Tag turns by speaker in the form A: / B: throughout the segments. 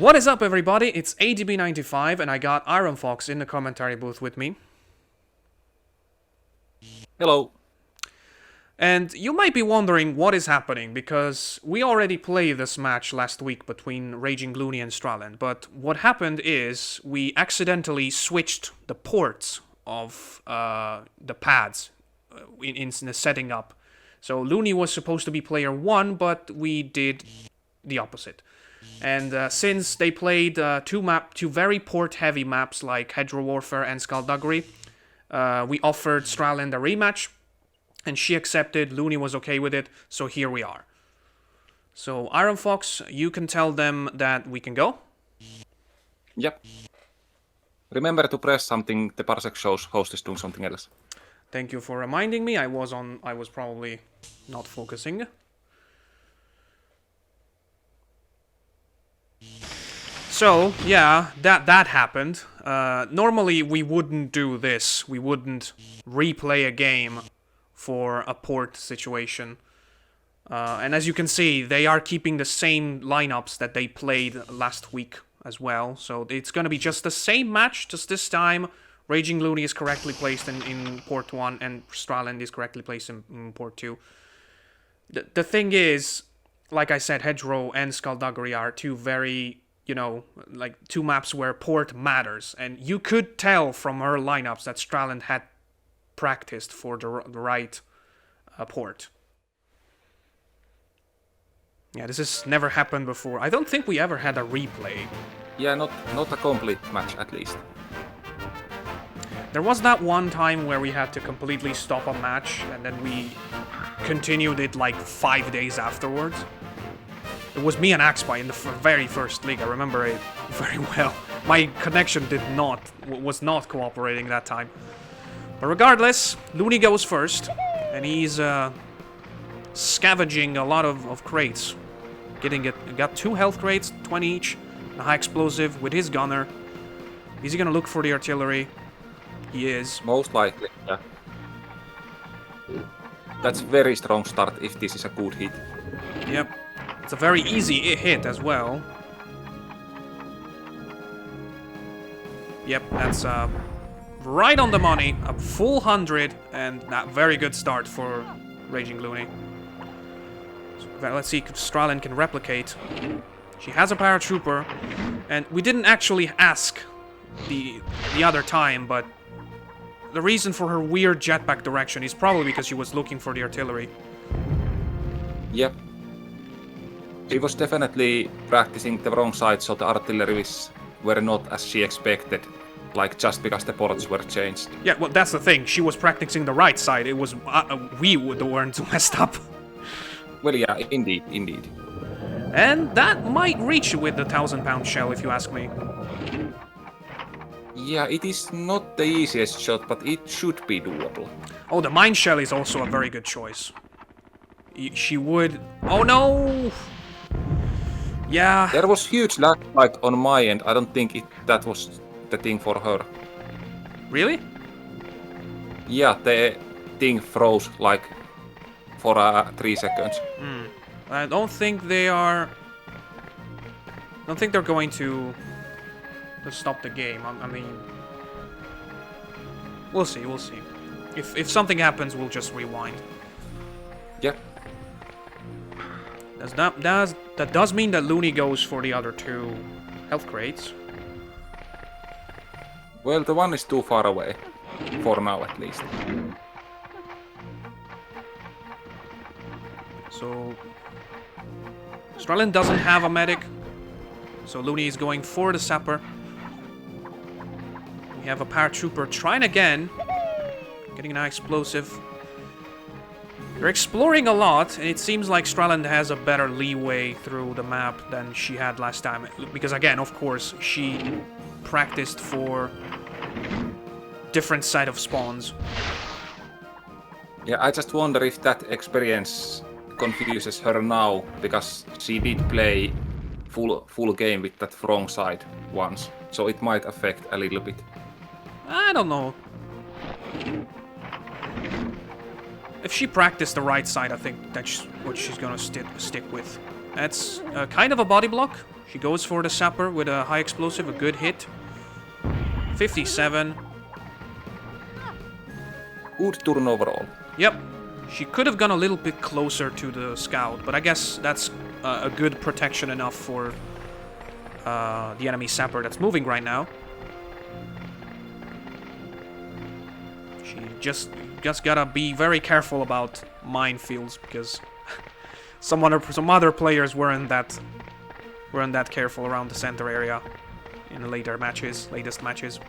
A: What is up, everybody? It's ADB95, and I got Irn Fox in the commentary booth with me.
B: Hello.
A: And you might be wondering what is happening, because we already played this match last week between RagingLoony and Stralend, but what happened is we accidentally switched the ports of the pads in the setting up. So Loony was supposed to be player 1, but we did the opposite. And since they played two very port-heavy maps like Hedgerow Warfare and Skullduggery, we offered Stralend a rematch, and she accepted. Loony was okay with it, so here we are. So, Irn Fox, you can tell them that we can go.
B: Yep. Remember to press something. The parsec shows host is doing something else.
A: Thank you for reminding me. I was probably not focusing. So, yeah, that happened. Normally, we wouldn't do this. We wouldn't replay a game for a port situation. And as you can see, they are keeping the same lineups that they played last week as well. So it's going to be just the same match, just this time. RagingLoony is correctly placed in port 1, and Stralend is correctly placed in port 2. The thing is, like I said, Hedgerow and Skullduggery are two very... like two maps where port matters. And you could tell from her lineups that Stralend had practiced for the right port. Yeah, this has never happened before. I don't think we ever had a replay.
B: Yeah, not a complete match at least.
A: There was that one time where we had to completely stop a match and then we continued it like 5 days afterwards. It was me and Axby in the very first league. I remember it very well. My connection was not cooperating that time. But regardless, Loony goes first, and he's scavenging a lot of crates. Got 2 health crates, 20 each, a high explosive with his gunner. Is he gonna look for the artillery? He is.
B: Most likely, yeah. That's very strong start if this is a good hit.
A: Yep. It's a very easy hit as well. Yep, that's right on the money. A full 100, and a very good start for RagingLoony. So let's see if Stralend can replicate. She has a paratrooper, and we didn't actually ask the other time, but the reason for her weird jetpack direction is probably because she was looking for the artillery.
B: Yep. She was definitely practicing the wrong side, so the artilleries were not as she expected, like just because the ports were changed.
A: Yeah, well, that's the thing. She was practicing the right side. It was we weren't messed up.
B: Well, yeah, indeed.
A: And that might reach with the 1,000-pound shell, if you ask me.
B: Yeah, it is not the easiest shot, but it should be doable.
A: Oh, the mine shell is also a very good choice. She would... Oh, no! Yeah.
B: There was huge lag like on my end. I don't think that was the thing for her.
A: Really?
B: Yeah, the thing froze like for 3 seconds.
A: I don't think they are... I don't think they're going to stop the game. I mean... We'll see. If something happens, we'll just rewind.
B: Yep.
A: That does mean that Loony goes for the other 2 health crates.
B: Well, the one is too far away. For now, at least.
A: So... Stralend doesn't have a medic. So Loony is going for the sapper. We have a paratrooper trying again. Getting an explosive. They're exploring a lot, and it seems like Stralend has a better leeway through the map than she had last time. Because again, of course, she practiced for different side of spawns.
B: Yeah, I just wonder if that experience confuses her now, because she did play full game with that wrong side once. So it might affect a little bit.
A: I don't know. If she practiced the right side, I think that's what she's gonna stick with. That's kind of a body block. She goes for the sapper with a high explosive, a good hit. 57.
B: Good turn overall.
A: Yep. She could have gone a little bit closer to the scout, but I guess that's a good protection enough for the enemy sapper that's moving right now. She just gotta be very careful about minefields because some other players weren't that careful around the center area in the latest matches.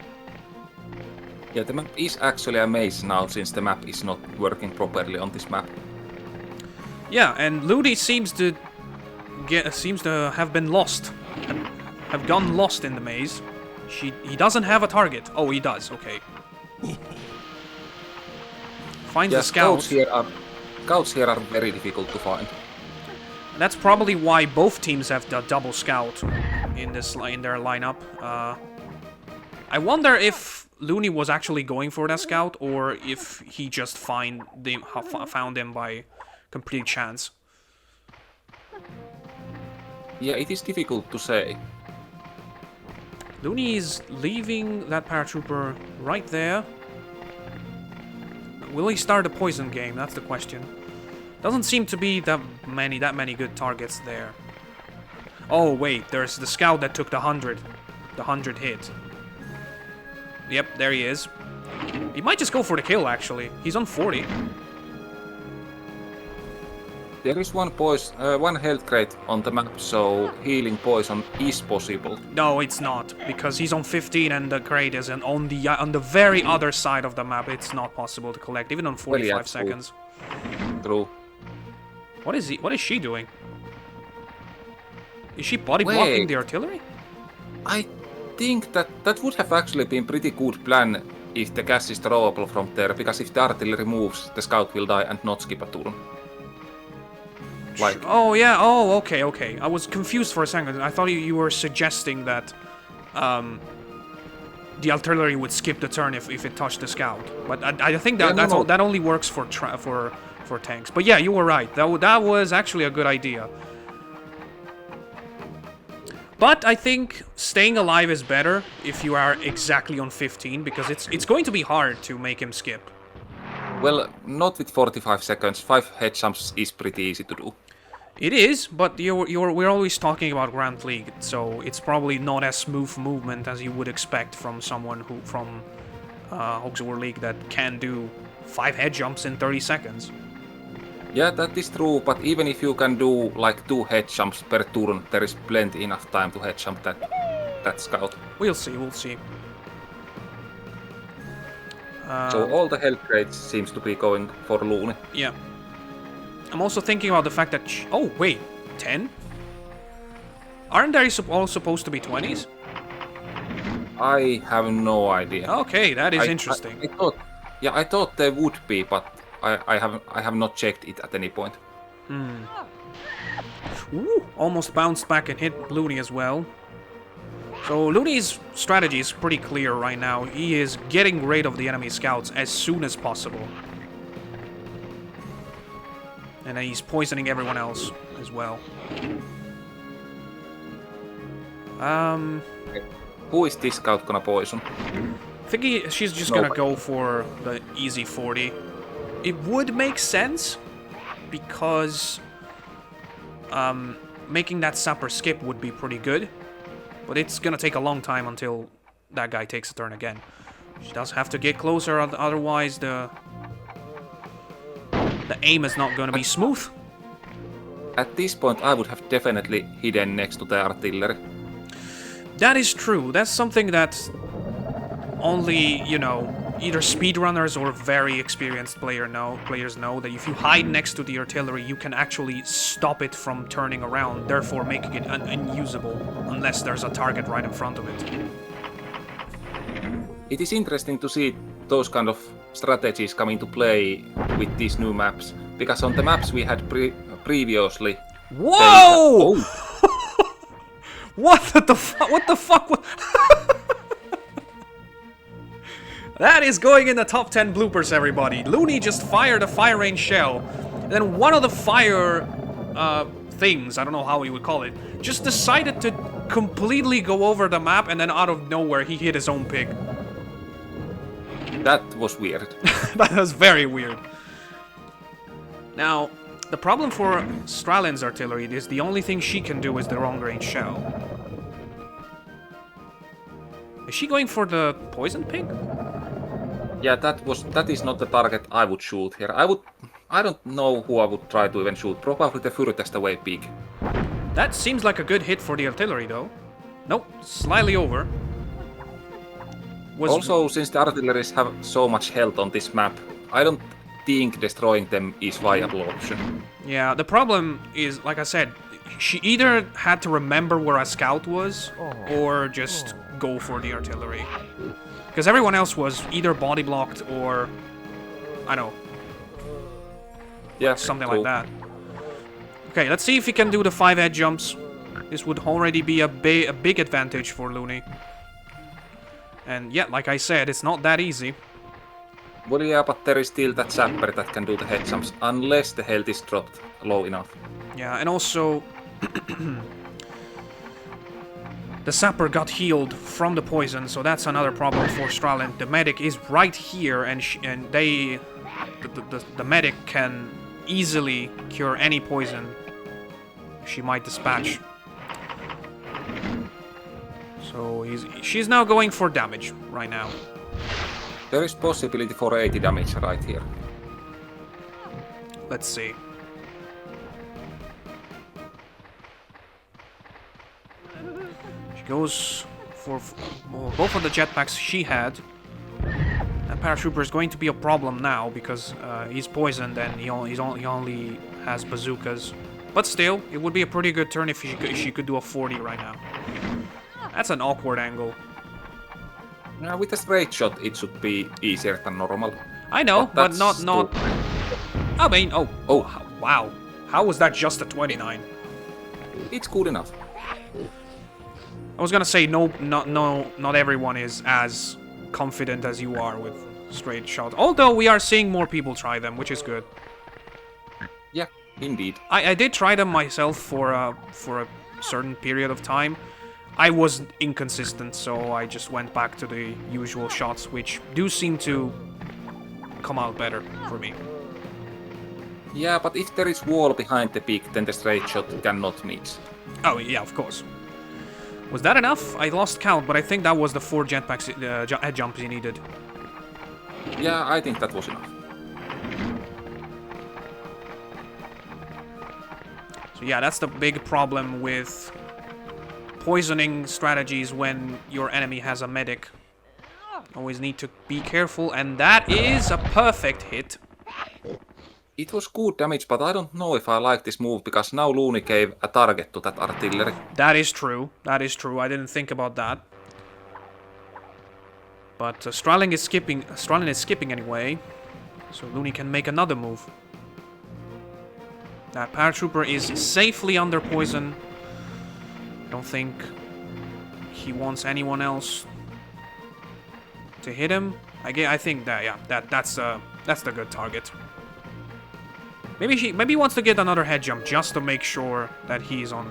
B: Yeah, the map is actually a maze now since the map is not working properly on this map.
A: Yeah, and Loony seems to have been lost, have gone lost in the maze. He doesn't have a target. Oh, he does. Okay. Finds the scout.
B: Scouts here are very difficult to find.
A: That's probably why both teams have the double scout in their lineup. I wonder if Loony was actually going for that scout or if he just found them by complete chance.
B: Yeah, it is difficult to say.
A: Loony is leaving that paratrooper right there. Will he start a poison game? That's the question. Doesn't seem to be that many good targets there. Oh wait, there's the scout that took the 100 hit. Yep, there he is. He might just go for the kill actually. He's on 40.
B: There is one health crate on the map, so healing poison is possible.
A: No, it's not, because he's on 15 and the crate is on the very other side of the map. It's not possible to collect, even on 45 seconds.
B: True.
A: What is she doing? Is she body blocking the artillery?
B: I think that would have actually been pretty good plan if the gas is throwable from there, because if the artillery moves, the scout will die and not skip a turn. Like...
A: Oh yeah, oh okay. I was confused for a second. I thought you were suggesting that the artillery would skip the turn if it touched the scout. But I think that only works for tanks. But yeah, you were right. That was actually a good idea. But I think staying alive is better if you are exactly on 15, because it's going to be hard to make him skip.
B: Well, not with 45 seconds. 5 head jumps is pretty easy to do.
A: It is, but we're always talking about Grand League, so it's probably not as smooth movement as you would expect from someone from Hogs League that can do 5 head jumps in 30 seconds.
B: Yeah, that is true, but even if you can do like 2 head jumps per turn, there is plenty enough time to head jump that scout.
A: We'll see.
B: So all the health rates seems to be going for Loony.
A: Yeah. I'm also thinking about the fact that... oh, wait. 10? Aren't there all supposed to be 20s?
B: I have no idea.
A: Okay, that is interesting.
B: I thought there would be, but I have not checked it at any point.
A: Ooh, almost bounced back and hit Loony as well. So Loony's strategy is pretty clear right now. He is getting rid of the enemy scouts as soon as possible. And then he's poisoning everyone else as well.
B: Who is this scout gonna poison?
A: I think she's just gonna go for the easy 40. It would make sense, because making that sapper skip would be pretty good. But it's gonna take a long time until that guy takes a turn again. She does have to get closer, otherwise the aim is not gonna be smooth.
B: At this point, I would have definitely hidden next to the artillery.
A: That is true. That's something that only, either speedrunners or very experienced players know that if you hide next to the artillery, you can actually stop it from turning around, therefore making it unusable, unless there's a target right in front of it.
B: It is interesting to see those kind of strategies come into play with these new maps, because on the maps we had previously...
A: Whoa! What the fuck? What the fuck? That is going in the top 10 bloopers, everybody. Loony just fired a fire rain shell. Then one of the fire things, I don't know how you would call it, just decided to completely go over the map, and then out of nowhere he hit his own pig.
B: That was weird.
A: That was very weird. Now, the problem for Stralend's artillery is the only thing she can do is the long-range shell. Is she going for the poison pig?
B: Yeah, that is not the target I would shoot here. I don't know who I would try to even shoot. Probably the furthest away pig.
A: That seems like a good hit for the artillery, though. Nope, slightly over.
B: Also, since the artilleries have so much health on this map, I don't think destroying them is viable option.
A: Yeah, the problem is, like I said, she either had to remember where a scout was, or just go for the artillery. Because everyone else was either body blocked or, I don't know,
B: yeah,
A: something like that. Okay, let's see if he can do the 5 head jumps. This would already be a big advantage for Loony. And yeah, like I said, it's not that easy.
B: Well, yeah, but there is still that sapper that can do the head jumps, unless the health is dropped low enough.
A: Yeah, and also... the sapper got healed from the poison, so that's another problem for Stralend. The medic is right here, and the medic can easily cure any poison she might dispatch. So she's now going for damage right now.
B: There is possibility for 80 damage right here.
A: Let's see. She goes for both of the jetpacks she had. That paratrooper is going to be a problem now because he's poisoned and he only has bazookas. But still, it would be a pretty good turn if she could do a 40 right now. That's an awkward angle.
B: Now, with a straight shot, it should be easier than normal.
A: I know, but not.
B: Still...
A: I mean, wow. How was that just a 29?
B: It's good enough.
A: I was gonna say not everyone is as confident as you are with straight shots. Although we are seeing more people try them, which is good.
B: Yeah, indeed.
A: I did try them myself for a certain period of time. I was inconsistent, so I just went back to the usual shots, which do seem to come out better for me.
B: Yeah, but if there is wall behind the peak, then the straight shot cannot miss.
A: Oh, yeah, of course. Was that enough? I lost count, but I think that was the 4 jetpacks head jumps he needed.
B: Yeah, I think that was enough.
A: So yeah, that's the big problem with poisoning strategies when your enemy has a medic. Always need to be careful, and that is a perfect hit.
B: It was good damage, but I don't know if I like this move, because now Loony gave a target to that artillery.
A: That is true. That is true. I didn't think about that. But Stralend is skipping anyway, so Loony can make another move. That paratrooper is safely under poison. I don't think he wants anyone else to hit him. I think that, yeah, that's the good target. Maybe he wants to get another head jump just to make sure that he's on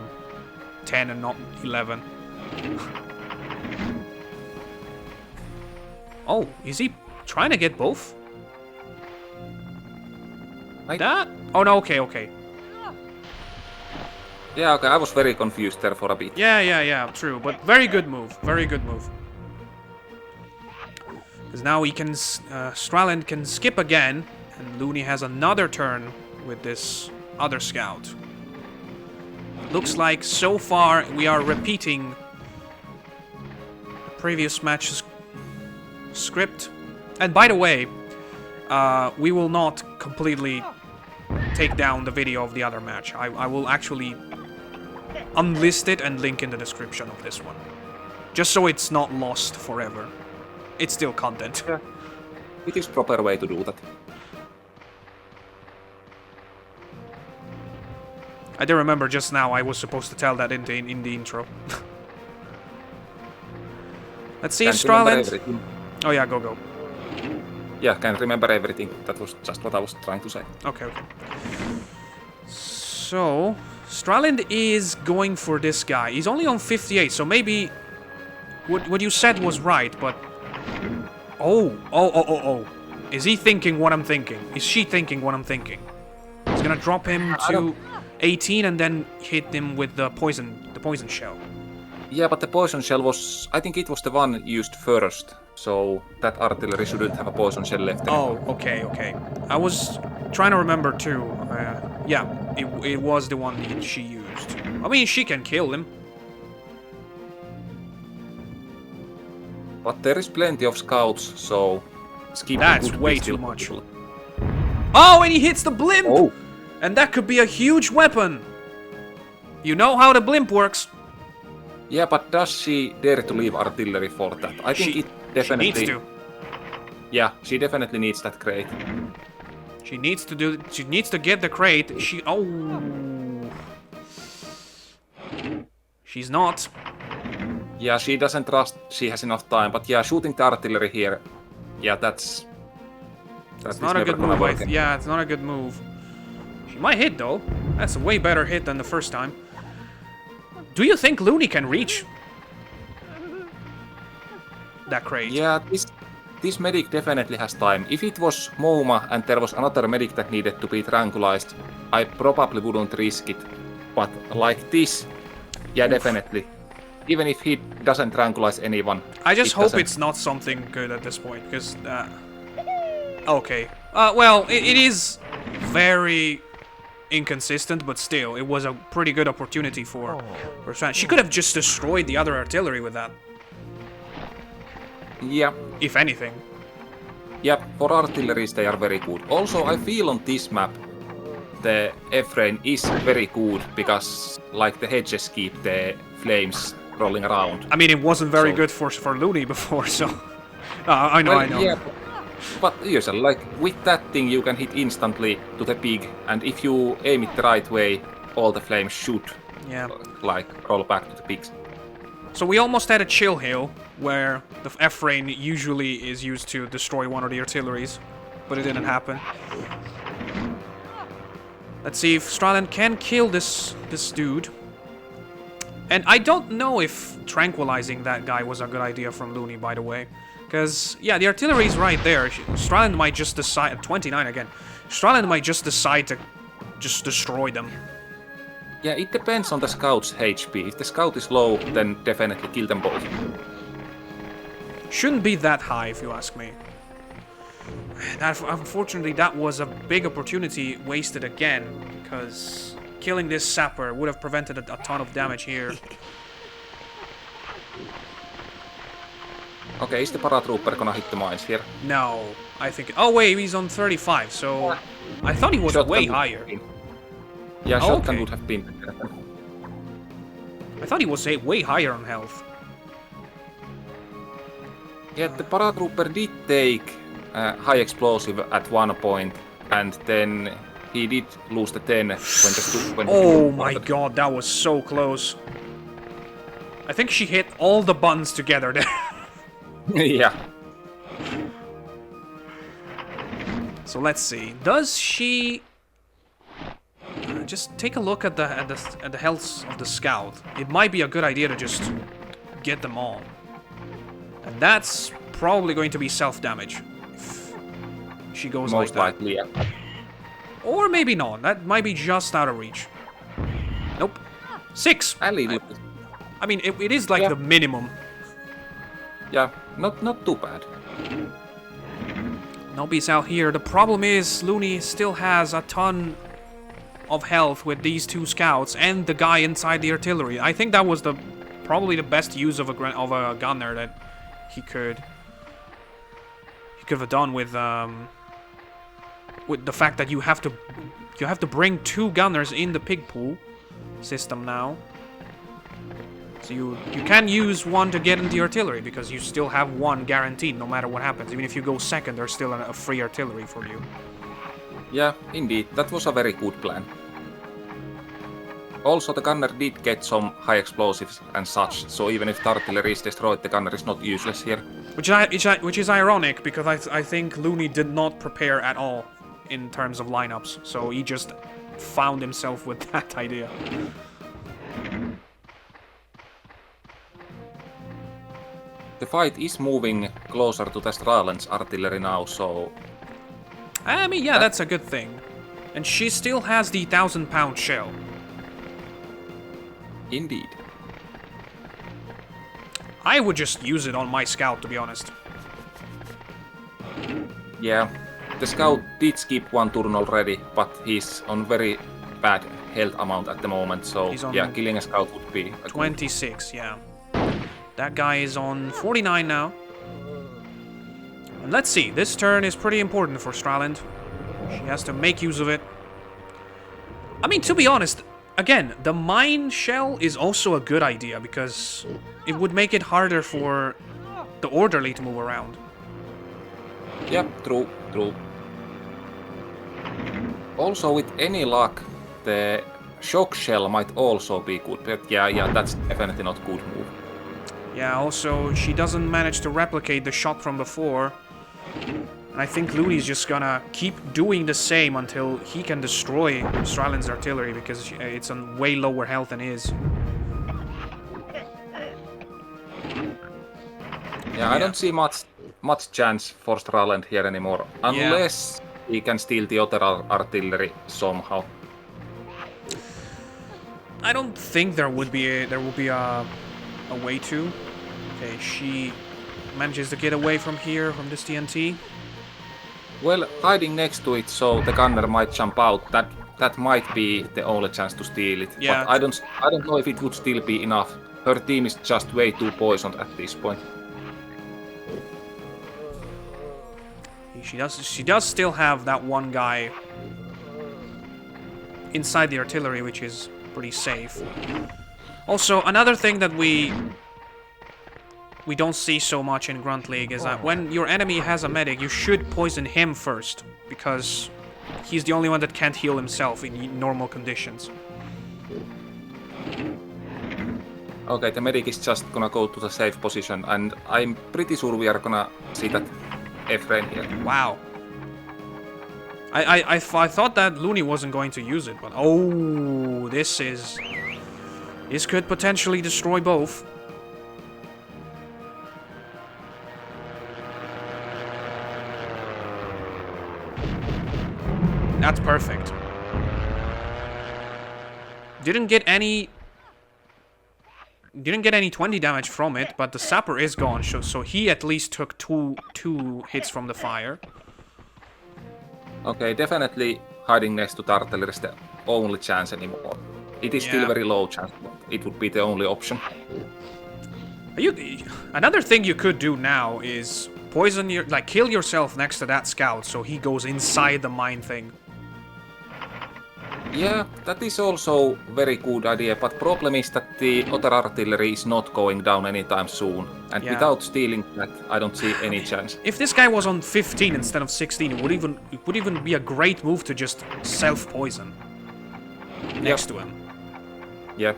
A: 10 and not 11. Oh, is he trying to get both? That? Oh no, okay.
B: Yeah, okay, I was very confused there for a bit.
A: Yeah, true, but very good move. Because now he can, Stralend can skip again, and Loony has another turn with this other scout. Looks like so far we are repeating the previous match's script. And by the way, we will not completely take down the video of the other match. I will actually unlist it and link in the description of this one. Just so it's not lost forever. It's still content.
B: Yeah. It is proper way to do that.
A: I do remember just now I was supposed to tell that in the intro. Let's see if Stralend... Oh yeah, go.
B: Yeah, can't remember everything. That was just what I was trying to say.
A: Okay. So, Stralend is going for this guy. He's only on 58, so maybe what you said was right, but... Oh. Is he thinking what I'm thinking? Is she thinking what I'm thinking? He's gonna drop him to 18 and then hit him with the poison shell.
B: Yeah, but the poison shell was... I think it was the one used first. So that artillery shouldn't have a poison shell left anymore.
A: Oh, okay. I was trying to remember too. Yeah, it was the one that she used. I mean, she can kill him.
B: But there is plenty of scouts, so...
A: That's way too much. Oh, and he hits the blimp!
B: Oh.
A: And that could be a huge weapon! You know how the blimp works.
B: Yeah, but does she dare to leave artillery for that? I think it definitely...
A: She needs to.
B: Yeah, she definitely needs that crate.
A: She needs to get the crate. Oh. She's not.
B: Yeah, she doesn't trust she has enough time, but yeah, shooting the artillery here... Yeah, that's
A: not a good move. Yeah, it's not a good move. She might hit though. That's a way better hit than the first time. Do you think Loony can reach that crate?
B: Yeah, this medic definitely has time. If it was Mouma and there was another medic that needed to be tranquilized, I probably wouldn't risk it. But like this, yeah, definitely. Even if he doesn't tranquilize anyone.
A: I just hope it's not something good at this point, because... okay. Well, it is very inconsistent, but still, it was a pretty good opportunity for Stralend. She could have just destroyed the other artillery with that.
B: Yeah.
A: If anything.
B: Yeah, for artilleries they are very good. Also, I feel on this map, the F-Rain is very good, because, like, the hedges keep the flames rolling around.
A: I mean, it wasn't very good for Loony before, so... I know.
B: Yeah, but usually, like, with that thing you can hit instantly to the pig, and if you aim it the right way, all the flames should, like, roll back to the pigs.
A: So we almost had a chill hill, where the F-Rain usually is used to destroy one of the artilleries, but it didn't happen. Let's see if Stralend can kill this dude. And I don't know if tranquilizing that guy was a good idea from Loony, by the way. Because, yeah, the artillery's right there. Stralend might just decide... 29 again. Stralend might just decide to just destroy them.
B: Yeah, it depends on the scout's HP. If the scout is low, then definitely kill them both.
A: Shouldn't be that high, if you ask me. Unfortunately, that was a big opportunity wasted again. Because... killing this sapper would have prevented a ton of damage here.
B: Okay, is the paratrooper gonna hit the mines here?
A: No, I think... Oh wait, he's on 35, so... I thought he was way higher.
B: Yeah, shotgun would have been...
A: I thought he was way higher on health.
B: Yeah, the paratrooper did take high explosive at one point, and then... he did lose the 10 when
A: oh my god, that was so close. I think she hit all the buttons together there.
B: Yeah.
A: So let's see. Does she just take a look at the health of the scout? It might be a good idea to just get them all. And that's probably going to be self-damage if she goes like that.
B: Most likely, yeah.
A: Or maybe not. That might be just out of reach. Nope. 6! I mean, it is like the minimum.
B: Yeah, not too bad.
A: Nobody's out here. The problem is, Loony still has a ton of health with these two scouts and the guy inside the artillery. I think that was probably the best use of a gunner that he could have done with the fact that you have to bring two gunners in the pig pool system now. So you can use one to get into the artillery because you still have one guaranteed no matter what happens. Even if you go second, there's still a free artillery for you.
B: Yeah, indeed. That was a very good plan. Also, the gunner did get some high explosives and such, so even if the artillery is destroyed, the gunner is not useless here.
A: Which is ironic, because I think Loony did not prepare at all in terms of lineups. So he just found himself with that idea.
B: The fight is moving closer to the Stralen's artillery now, so...
A: I mean, yeah, that's a good thing. And she still has the 1,000-pound shell.
B: Indeed.
A: I would just use it on my scout, to be honest.
B: Yeah, the scout did skip one turn already, but he's on very bad health amount at the moment, so yeah, killing a scout would be a
A: 26, yeah. That guy is on 49 now. And let's see, this turn is pretty important for Stralend. She has to make use of it. I mean, to be honest, again, the mine shell is also a good idea, because it would make it harder for the orderly to move around.
B: Yeah, true. Also, with any luck, the shock shell might also be good, but yeah, that's definitely not good move.
A: Yeah, also, she doesn't manage to replicate the shot from before. And I think Looney's just gonna keep doing the same until he can destroy Stralend's artillery, because it's on way lower health than his.
B: Yeah, I don't see much chance for Stralend here anymore, unless he can steal the other artillery somehow.
A: I don't think there will be a way to. Okay, she manages to get away from here, from this TNT.
B: Well, hiding next to it, so the gunner might jump out. That might be the only chance to steal it.
A: Yeah.
B: But I don't know if it would still be enough. Her team is just way too poisoned at this point.
A: She does still have that one guy inside the artillery, which is pretty safe. Also, another thing that we don't see so much in Grunt League is that when your enemy has a medic, you should poison him first, because he's the only one that can't heal himself in normal conditions.
B: Okay, the medic is just gonna go to the safe position, and I'm pretty sure we are gonna see that F-Rain here.
A: Wow. I thought that Looney wasn't going to use it, but oh, this could potentially destroy both. That's perfect. Didn't get any 20 damage from it, but the sapper is gone, so he at least took two hits from the fire.
B: Okay, definitely hiding next to the artillery is the only chance anymore. It is still very low chance, but it would be the only option.
A: Another thing you could do now is kill yourself next to that scout, so he goes inside the mine thing.
B: Yeah, that is also very good idea, but problem is that the other artillery is not going down anytime soon. And without stealing that, I don't see any chance.
A: If this guy was on 15 instead of 16, it would even be a great move to just self-poison next to him.
B: Yeah.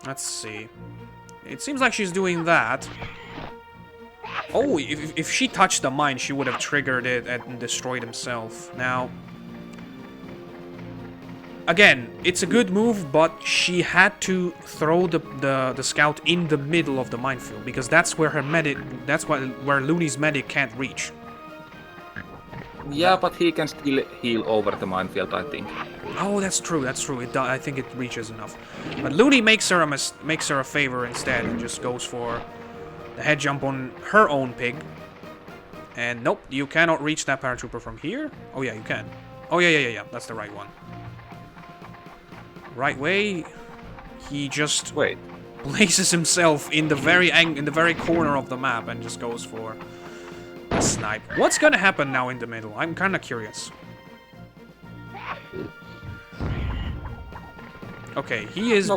A: Let's see. It seems like she's doing that. Oh, if she touched the mine, she would have triggered it and destroyed himself. Now, again, it's a good move, but she had to throw the scout in the middle of the minefield, because that's where where Looney's medic can't reach.
B: Yeah, but he can still heal over the minefield, I think.
A: Oh, that's true. I think it reaches enough. But Looney makes her a favor instead and just goes for the head jump on her own pig. And nope, you cannot reach that paratrooper from here. Oh yeah, you can. Oh yeah. That's the right one. Right way. He just places himself in the very corner of the map and just goes for a snipe. What's gonna happen now in the middle? I'm kind of curious. Okay, he is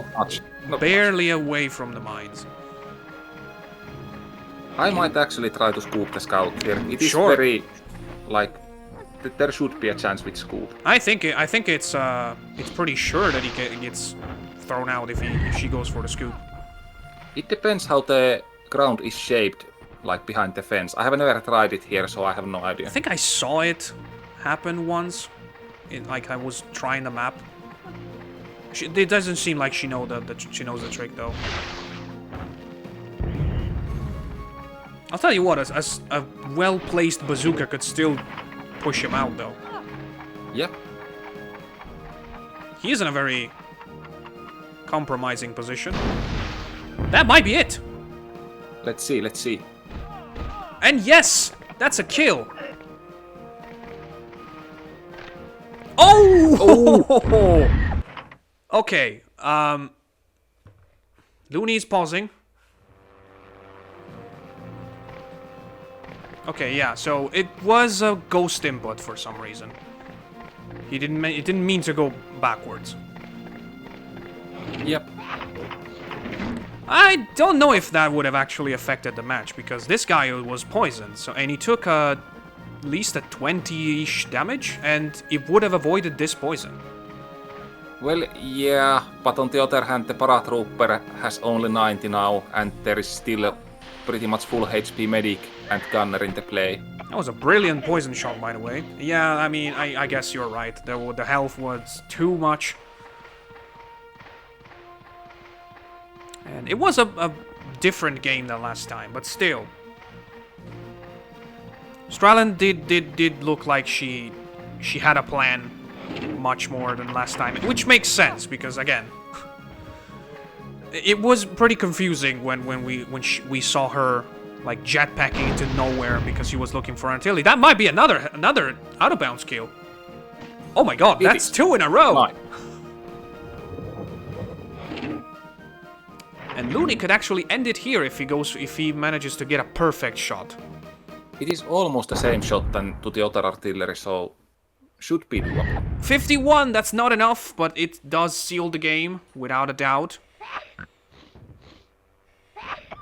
A: barely away from the mines.
B: I might actually try to scoop the scout here. It is very, there should be a chance with scoop.
A: I think it's pretty sure that he gets thrown out if she goes for the scoop.
B: It depends how the ground is shaped. like behind the fence. I have never tried it here, so I have no idea.
A: I think I saw it happen once. Like I was trying the map. It doesn't seem like she knows the trick though. I'll tell you what, a well-placed bazooka could still push him out though.
B: Yep.
A: He is in a very compromising position. That might be it.
B: Let's see.
A: And yes, that's a kill. Oh! Okay, Loony's pausing. Okay, yeah, so it was a ghost input for some reason. It didn't mean to go backwards.
B: Yep.
A: I don't know if that would have actually affected the match, because this guy was poisoned, so, and he took at least a 20-ish damage, and it would have avoided this poison.
B: Well, yeah, but on the other hand, the paratrooper has only 90 now, and there is still a pretty much full HP medic and gunner in the play.
A: That was a brilliant poison shot, by the way. Yeah, I mean, I guess you're right. The health was too much. And it was a different game than last time, but still. Stralend did look like she had a plan much more than last time, which makes sense because again, it was pretty confusing when we saw her like jetpacking into nowhere because she was looking for artillery. That might be another out of bounds kill. Oh my god, that's 2 in a row.
B: Right.
A: And Loony could actually end it here if he manages to get a perfect shot.
B: It is almost the same shot than to the other artillery, so should be doable.
A: 51, that's not enough, but it does seal the game without a doubt.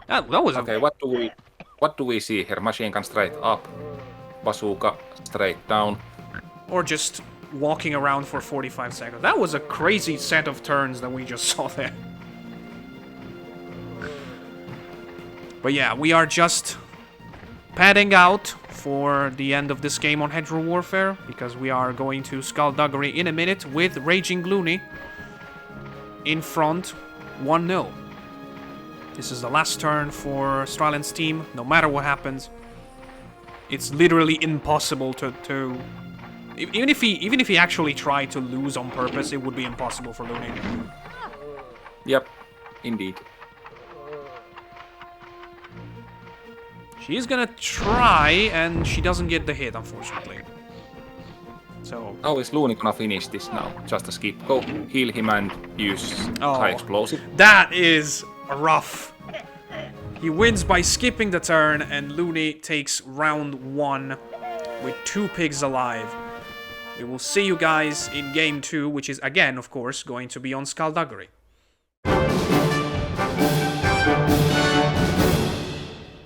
A: That was
B: okay. What do we see here? Machine gun straight up, bazooka straight down,
A: or just walking around for 45 seconds. That was a crazy set of turns that we just saw there. But yeah, we are just padding out for the end of this game on Hedgerow Warfare, because we are going to Skullduggery in a minute with RagingLoony in front 1-0. This is the last turn for Stralend's team. No matter what happens, it's literally impossible to even if he actually tried to lose on purpose, it would be impossible for Loony.
B: Yep, indeed.
A: She's gonna try, and she doesn't get the hit, unfortunately. So...
B: How is Loony gonna finish this now? Just a skip. Go heal him and use high explosive.
A: That is rough. He wins by skipping the turn, and Loony takes round 1 with 2 pigs alive. We will see you guys in game 2, which is again, of course, going to be on Skullduggery.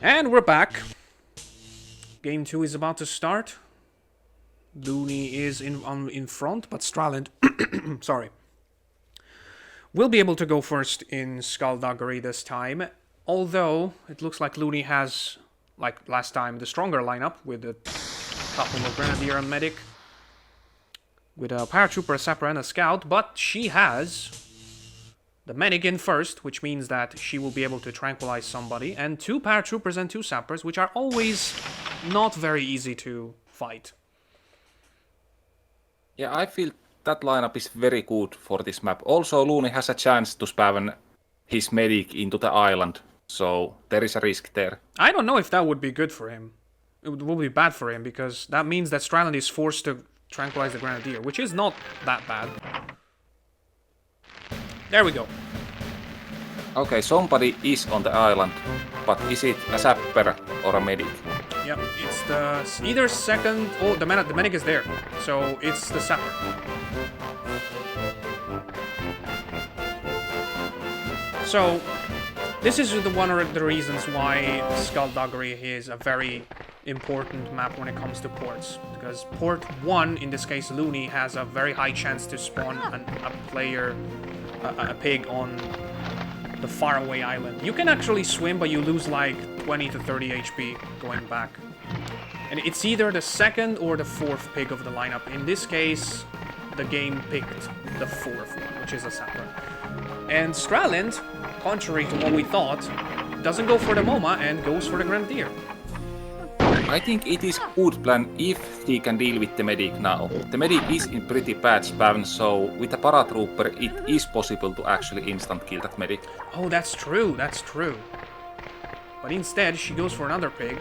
A: And we're back. Game 2 is about to start. Loony is in front, but Stralend, sorry, will be able to go first in Skullduggery this time. Although it looks like Loony has, like last time, the stronger lineup with a couple of Grenadier and Medic, with a Paratrooper, a Sapper, and a Scout. But she has the Medic in first, which means that she will be able to tranquilize somebody, and 2 Paratroopers and 2 Sappers, which are always not very easy to fight.
B: Yeah, I feel that lineup is very good for this map. Also, Loony has a chance to spam his Medic into the island, so there is a risk there.
A: I don't know if that would be good for him. It will be bad for him, because that means that Stralend is forced to tranquilize the Grenadier, which is not that bad. There we go.
B: Okay, somebody is on the island, but is it a Sapper or a Medic?
A: Yep, it's the either second... Oh, the Medic is there, so it's the Sapper. So, this is one of the reasons why Skullduggery is a very important map when it comes to ports. Because port 1, in this case Loony, has a very high chance to spawn a player, a pig on the faraway island. You can actually swim, but you lose like 20 to 30 HP going back. And it's either the second or the fourth pig of the lineup. In this case, the game picked the fourth one, which is a sapper. And Stralend, contrary to what we thought, doesn't go for the MoMA and goes for the Grenadier.
B: I think it is good plan if he can deal with the medic now. The medic is in pretty bad spam, so with a paratrooper it is possible to actually instant kill that medic.
A: Oh, that's true, that's true. But instead, she goes for another pig.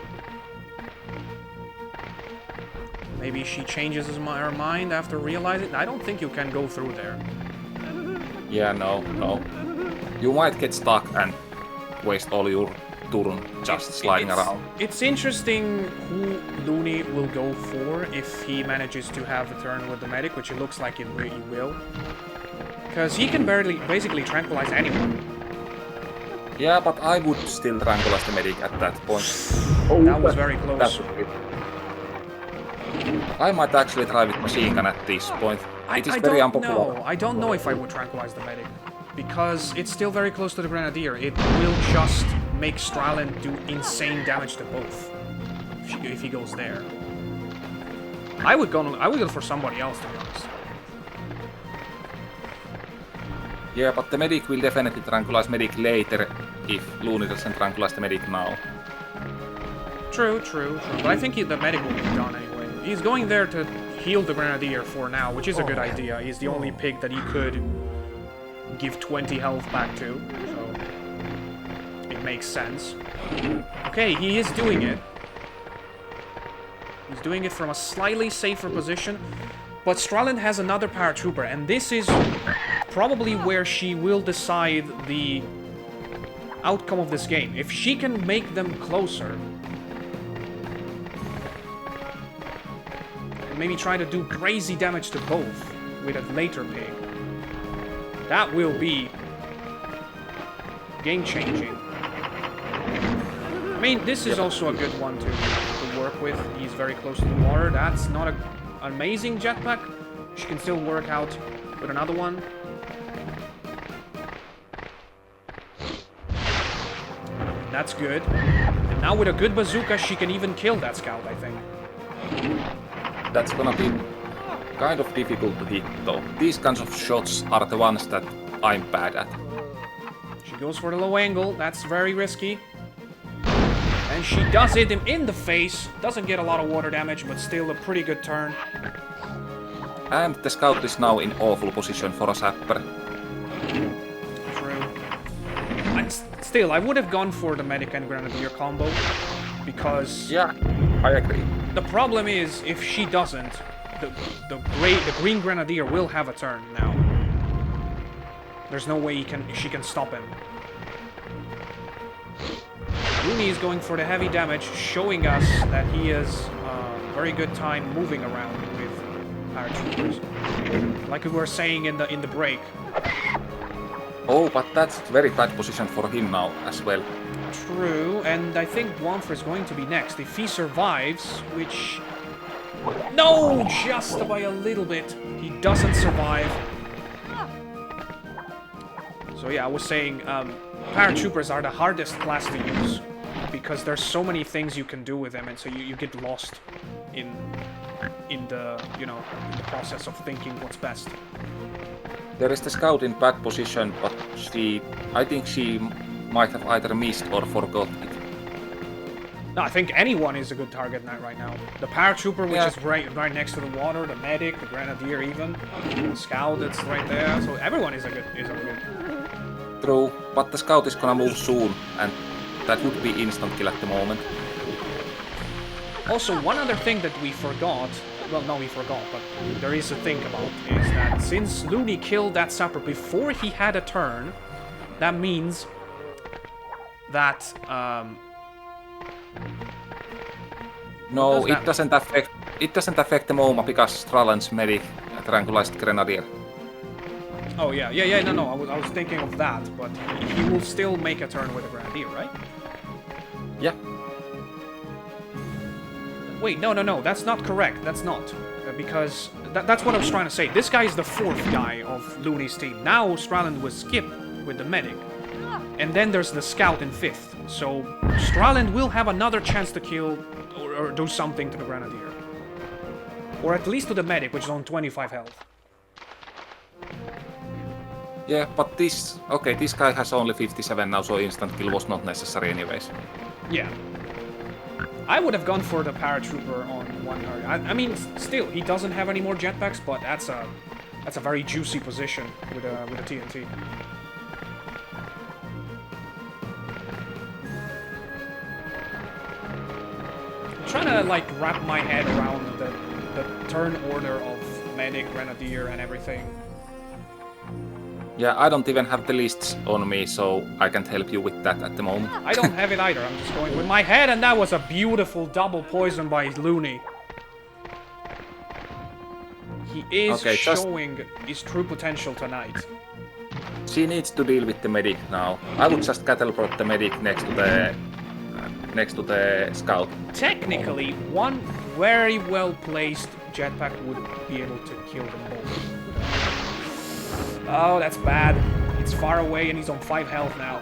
A: Maybe she changes her mind after realizing... I don't think you can go through there.
B: Yeah, no. You might get stuck and waste all your turn just sliding around.
A: It's interesting who Loony will go for if he manages to have a turn with the medic, which it looks like he will. Because he can basically tranquilize anyone.
B: Yeah, but I would still tranquilize the medic at that point.
A: Oh, that was very close.
B: I might actually try with machine gun at this point. It is very unpopular.
A: No, I don't know if I would tranquilize the medic. Because it's still very close to the Grenadier. It will just make Stralend do insane damage to both. If he goes there. I would go for somebody else, to be honest.
B: Yeah, but the medic will definitely tranquilize medic later if Loony doesn't tranquilize the medic now.
A: True. But I think the medic will be done anyway. He's going there to heal the Grenadier for now, which is a good idea. He's the only pig that he could give 20 health back to, so it makes sense. Okay, he is doing it. He's doing it from a slightly safer position, but Stralend has another paratrooper, and this is probably where she will decide the outcome of this game. If she can make them closer, and maybe try to do crazy damage to both with a later pig, that will be game-changing. I mean, this is also a good one to work with. He's very close to the water. That's not an amazing jetpack. She can still work out with another one. That's good. And now with a good bazooka, she can even kill that scout, I think.
B: That's gonna be kind of difficult to hit, though. These kinds of shots are the ones that I'm bad at.
A: She goes for the low angle. That's very risky. And she does hit him in the face. Doesn't get a lot of water damage, but still a pretty good turn.
B: And the scout is now in awful position for a sapper.
A: True. Still, I would have gone for the medic and grenadier combo. Because...
B: yeah, I agree.
A: The problem is, if she doesn't, the green grenadier will have a turn now. There's no way she can stop him. Loony is going for the heavy damage, showing us that he has a very good time moving around with paratroopers. Like we were saying in the break.
B: Oh, but that's very bad position for him now as well.
A: True, and I think Wamfer is going to be next. If he survives, which... no! Just by a little bit. He doesn't survive. So yeah, I was saying, paratroopers are the hardest class to use. Because there's so many things you can do with them, and so you get lost in the, in the process of thinking what's best.
B: There is the scout in bad position, but I think she might have either missed or forgot it.
A: No, I think anyone is a good target right now. The paratrooper, which is right next to the water, the medic, the grenadier even, the scout that's right there, so everyone is a good.
B: True, but the scout is gonna move soon, and that would be instant kill at the moment.
A: Also, one other thing that we forgot, well, no, we forgot, but there is a thing about, is that since Loony killed that sapper before he had a turn, that means that,
B: no, it doesn't affect the MoMA because Stralend's medic tranquilized grenadier.
A: Oh yeah, no, I was thinking of that, but he will still make a turn with a grenadier, right?
B: Yeah.
A: Wait, no, that's not correct. That's not. Because that's what I was trying to say. This guy is the fourth guy of Loony's team. Now Stralend was skipped with the medic. and then there's the scout in 5th. So Stralend will have another chance to kill or do something to the grenadier. Or at least to the medic, which is on 25 health.
B: Yeah, but this guy has only 57 now, so instant kill was not necessary anyways.
A: Yeah. I would have gone for the paratrooper on 1 target. I mean, still, he doesn't have any more jetpacks, but that's a very juicy position with a TNT. I'm trying to like wrap my head around the turn order of medic, grenadier, and everything.
B: Yeah, I don't even have the lists on me, so I can't help you with that at the moment.
A: I don't have it either. I'm just going with my head, and that was a beautiful double poison by Loony. He is showing his true potential tonight.
B: She needs to deal with the medic now. I would just catapult the medic next to the scout.
A: Technically, one very well placed jetpack would be able to kill them both. Oh, that's bad. It's far away and he's on 5 health now.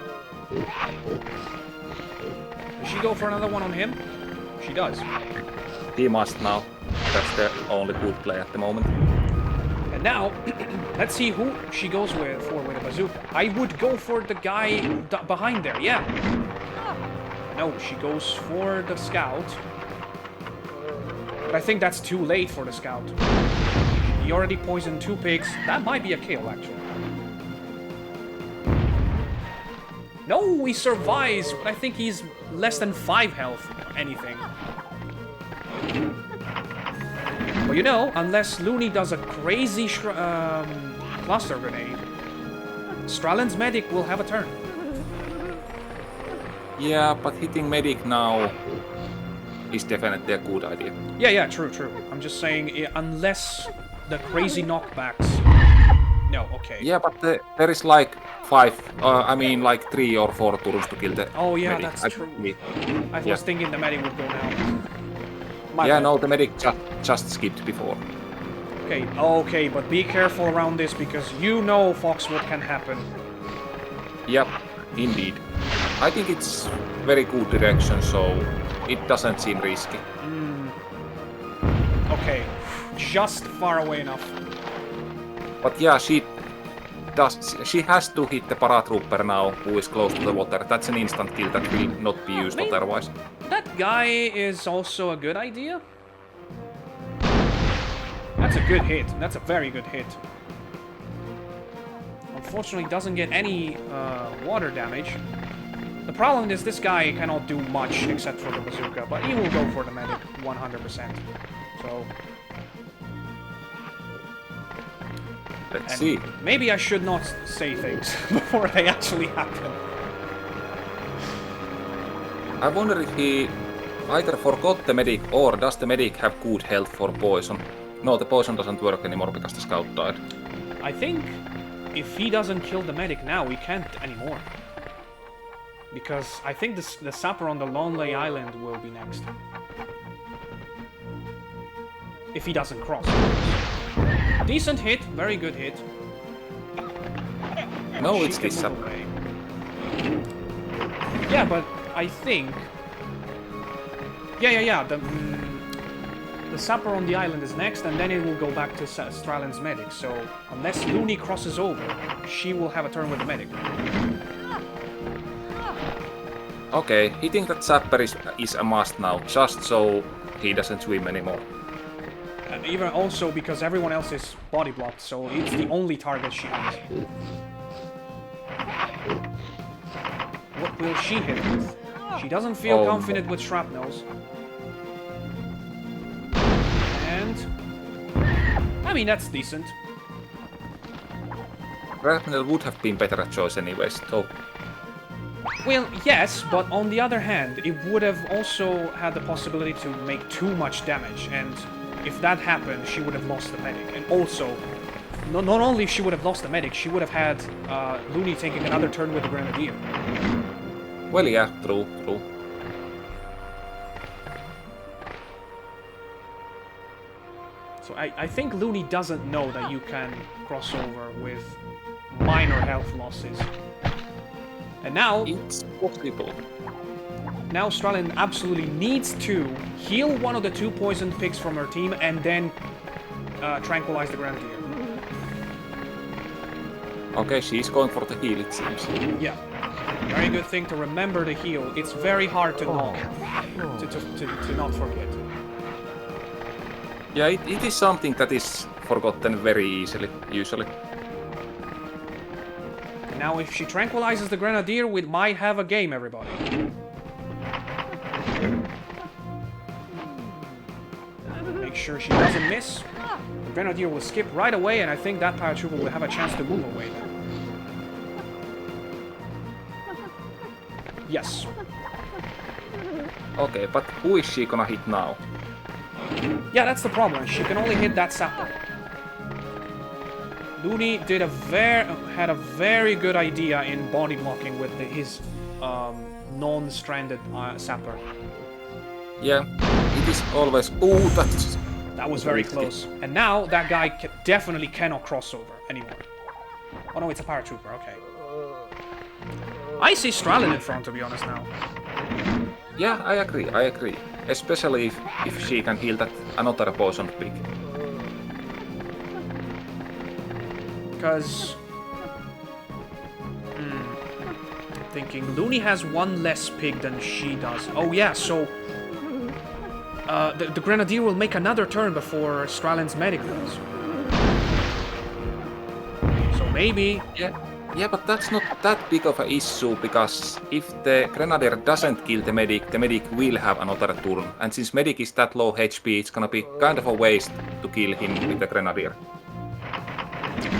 A: Does she go for another one on him? She does.
B: He must now. That's the only good play at the moment.
A: And now, let's see who she goes for with a bazooka. I would go for the guy behind there, yeah. No, she goes for the scout. But I think that's too late for the scout. He already poisoned 2 pigs. That might be a kill, actually. No, he survives, but I think he's less than 5 health or anything. Well, you know, unless Loony does a crazy cluster grenade, Stralend's medic will have a turn.
B: Yeah, but hitting medic now is definitely a good idea.
A: Yeah, true. I'm just saying, unless the crazy knockbacks... No, okay.
B: Yeah, but there is like 3 or 4 turns to kill the
A: yeah,
B: medic.
A: that's true. I was thinking the medic would go now.
B: No, the medic just skipped before.
A: Okay, but be careful around this, because you know, Fox, what can happen.
B: Yep, indeed. I think it's very good direction, so it doesn't seem risky.
A: Okay, just far away enough.
B: But yeah, she has to hit the paratrooper now, who is close to the water. That's an instant kill that will not be used otherwise.
A: That guy is also a good idea. That's a good hit. That's a very good hit. Unfortunately, doesn't get any water damage. The problem is this guy cannot do much except for the bazooka, but he will go for the medic 100%. So...
B: Let's see.
A: Maybe I should not say things before they actually happen.
B: I wonder if he either forgot the medic or does the medic have good health for poison? No, the poison doesn't work anymore because the scout died.
A: I think if he doesn't kill the medic now, we can't anymore. Because I think the sapper on the Lonely Island will be next. If he doesn't cross. Decent hit, very good hit.
B: No, it's this sapper.
A: Yeah, but I think... Yeah. The sapper on the island is next, and then it will go back to Stralend's medic. So, unless Loony crosses over, she will have a turn with the medic.
B: Okay, hitting that sapper is a must now, just so he doesn't swim anymore.
A: And even also because everyone else is body blocked, so it's the only target she has. What will she hit with? She doesn't feel confident with shrapnels. And... I mean, that's decent.
B: Shrapnel would have been better a choice anyways, though.
A: Well, yes, but on the other hand, it would have also had the possibility to make too much damage, and if that happened, she would have lost the medic. And also, not only she would have lost the medic, she would have had Loony taking another turn with the grenadier.
B: Well, yeah, true.
A: So I think Loony doesn't know that you can cross over with minor health losses. And now,
B: It's possible.
A: now Stralend absolutely needs to heal one of the 2 poisoned pigs from her team and then tranquilize the Grenadier.
B: Okay, she's going for the heal, it seems.
A: Yeah. Very good thing to remember the heal. It's very hard to not forget.
B: Yeah, it is something that is forgotten very easily, usually.
A: Now, if she tranquilizes the Grenadier, we might have a game, everybody. Make sure she doesn't miss. The Grenadier will skip right away, and I think that paratrooper will have a chance to move away. Yes.
B: Okay, but who is she gonna hit now?
A: Yeah, that's the problem. She can only hit that sapper. Loony did had a very good idea in body blocking with his non-stranded sapper.
B: Yeah, it is always... Oh, that's...
A: That was very close. And now that guy definitely cannot cross over anymore. Oh no, it's a paratrooper, okay. I see Stralend in front, to be honest, now.
B: Yeah, I agree. Especially if she can heal that another poison pig.
A: Because... thinking, Loony has one less pig than she does. Oh yeah, so... the Grenadier will make another turn before Stralend's medic does. So maybe...
B: Yeah, but that's not that big of an issue, because if the Grenadier doesn't kill the medic will have another turn. And since medic is that low HP, it's gonna be kind of a waste to kill him with the Grenadier.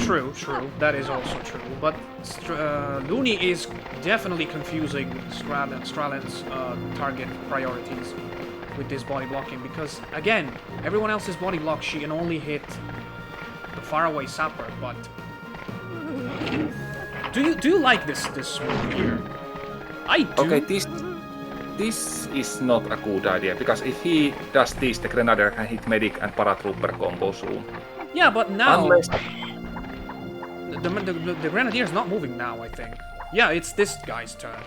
A: True. That is also true. But Loony is definitely confusing Stralend's target priorities with this body blocking, because, again, everyone else's body block, she can only hit the faraway sapper, but... Do you like this move here? I do.
B: Okay, this is not a good idea, because if he does this, the Grenadier can hit medic and paratrooper combo soon.
A: Yeah, but now...
B: Unless...
A: The Grenadier is not moving now, I think. Yeah, it's this guy's turn.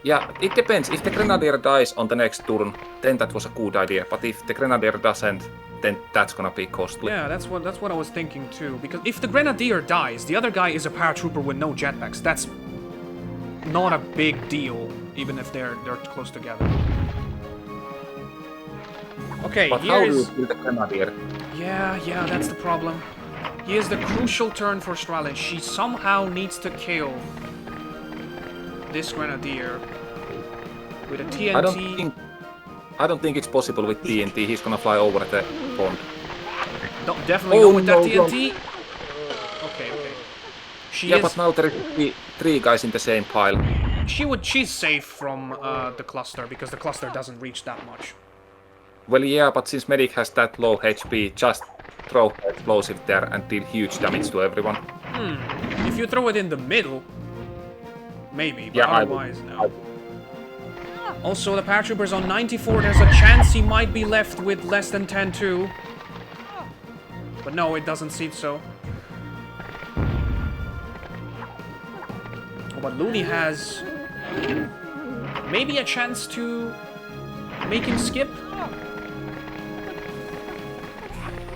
B: Yeah, it depends. If the Grenadier dies on the next turn, then that was a good idea. But if the Grenadier doesn't, then that's gonna be costly.
A: Yeah, that's what I was thinking too. Because if the Grenadier dies, the other guy is a paratrooper with no jetpacks. That's not a big deal, even if they're close together. Okay,
B: but how do you kill the Grenadier?
A: Yeah, that's the problem. Here's the crucial turn for Stralend. She somehow needs to kill this Grenadier with a TNT.
B: I don't think it's possible with TNT. He's gonna fly over the pond.
A: No, definitely not with that TNT. Okay.
B: But now there is three guys in the same pile.
A: She's safe from the cluster, because the cluster doesn't reach that much.
B: Well, yeah, but since medic has that low HP, just throw explosive there and deal huge damage to everyone.
A: If you throw it in the middle, maybe, but
B: yeah,
A: otherwise, no. Also, the paratrooper's on 94. There's a chance he might be left with less than 10 too. But no, it doesn't seem so. But Loony has maybe a chance to make him skip.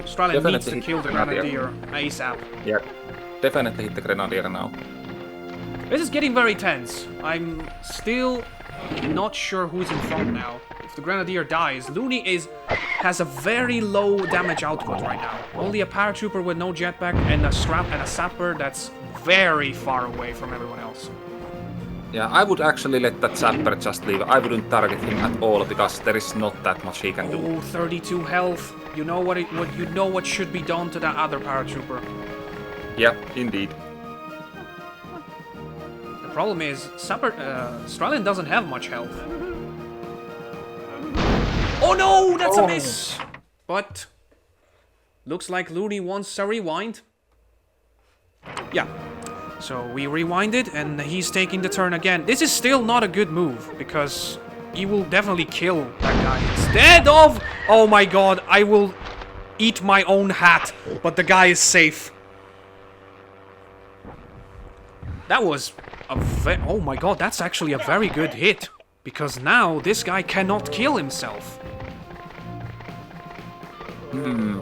A: Stralend needs to kill the Grenadier ASAP.
B: Yeah, definitely hit the Grenadier now.
A: This is getting very tense. I'm still not sure who's in front now. If the Grenadier dies, Loony has a very low damage output right now. Only a paratrooper with no jetpack and a sapper that's very far away from everyone else.
B: Yeah, I would actually let that sapper just leave. I wouldn't target him at all, because there is not that much he can do.
A: Oh, 32 health. You know what should be done to that other paratrooper.
B: Yeah, indeed.
A: The problem is, Stralend doesn't have much health. Oh no, that's a miss! But looks like Loony wants a rewind. Yeah. So we rewinded, and he's taking the turn again. This is still not a good move, because he will definitely kill that guy. Instead of... Oh my god, I will eat my own hat, but the guy is safe. That was oh my god, that's actually a very good hit. Because now this guy cannot kill himself.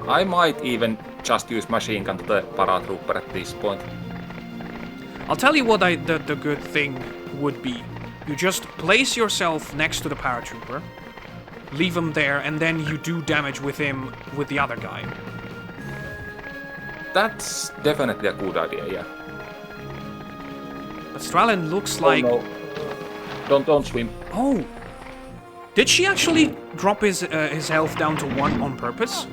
B: I might even just use machine gun to the paratrooper at this point.
A: I'll tell you what the good thing would be. You just place yourself next to the paratrooper, leave him there, and then you do damage with him with the other guy.
B: That's definitely a good idea, yeah.
A: But Stralend looks like...
B: Oh, no. Don't swim.
A: Oh! Did she actually drop his health down to 1 on purpose?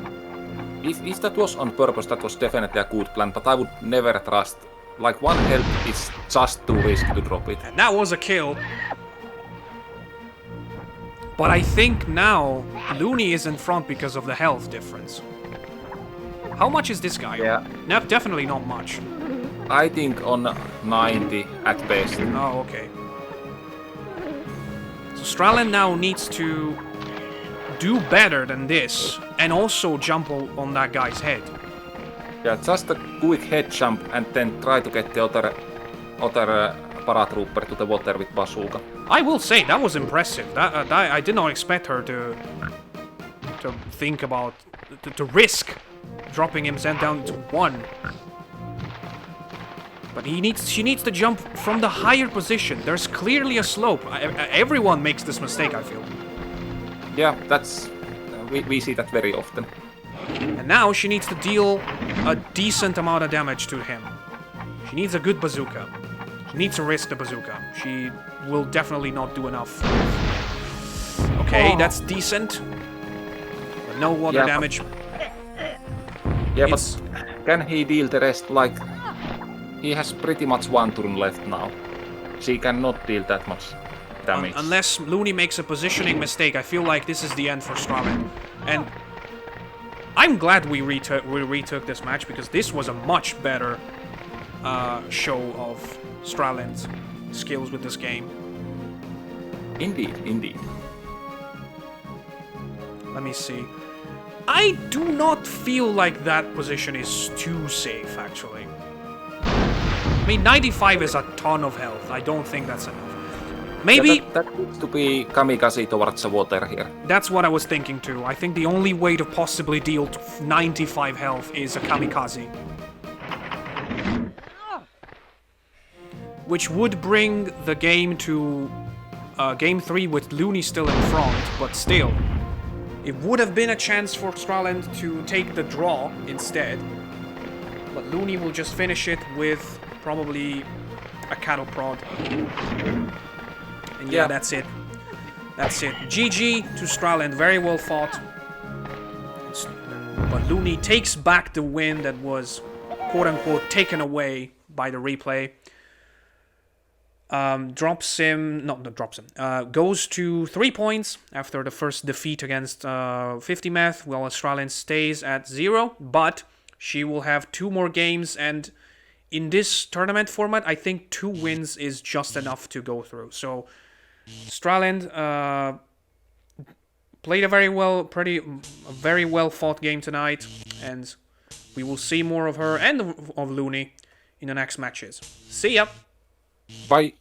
B: If that was on purpose, that was definitely a good plan, but I would never trust. Like, 1 health is just too risky to drop it.
A: And that was a kill. But I think now Loony is in front because of the health difference. How much is this guy?
B: Yeah.
A: No, definitely not much.
B: I think on 90 at best.
A: Oh, okay. So Stralend now needs to do better than this and also jump on that guy's head.
B: Yeah, just a quick head jump and then try to get the other paratrooper to the water with bazooka.
A: I will say that was impressive. That I did not expect her to think about to risk dropping him down to 1. But she needs to jump from the higher position. There's clearly a slope. Everyone makes this mistake, I feel.
B: Yeah, that's we see that very often.
A: And now she needs to deal a decent amount of damage to him. She needs a good bazooka. She needs to risk the bazooka. She will definitely not do enough. Okay, that's decent. But no other damage.
B: Yeah, but can he deal the rest? Like, he has pretty much 1 turn left now. She cannot deal that much damage.
A: Unless Loony makes a positioning mistake, I feel like this is the end for Stralend. And I'm glad we retook this match, because this was a much better show of Stralend's skills with this game.
B: Indeed, indeed.
A: Let me see. I do not feel like that position is too safe, actually. I mean, 95 is a ton of health. I don't think that's enough. Maybe...
B: Yeah, that needs to be kamikaze towards the water here.
A: That's what I was thinking too. I think the only way to possibly deal 95 health is a kamikaze. Which would bring the game to game 3 with Loony still in front, but still. It would have been a chance for Stralend to take the draw instead. But Loony will just finish it with probably a cattle prod. And yeah, that's it. That's it. GG to Stralend. Very well fought. But Loony takes back the win that was, quote-unquote, taken away by the replay. Goes to 3 points after the first defeat against 50 Meth, while Stralend stays at 0. But she will have 2 more games, and in this tournament format, I think 2 wins is just enough to go through. So Stralend played a very well fought game tonight, and we will see more of her and of Loony in the next matches. See ya!
B: Bye!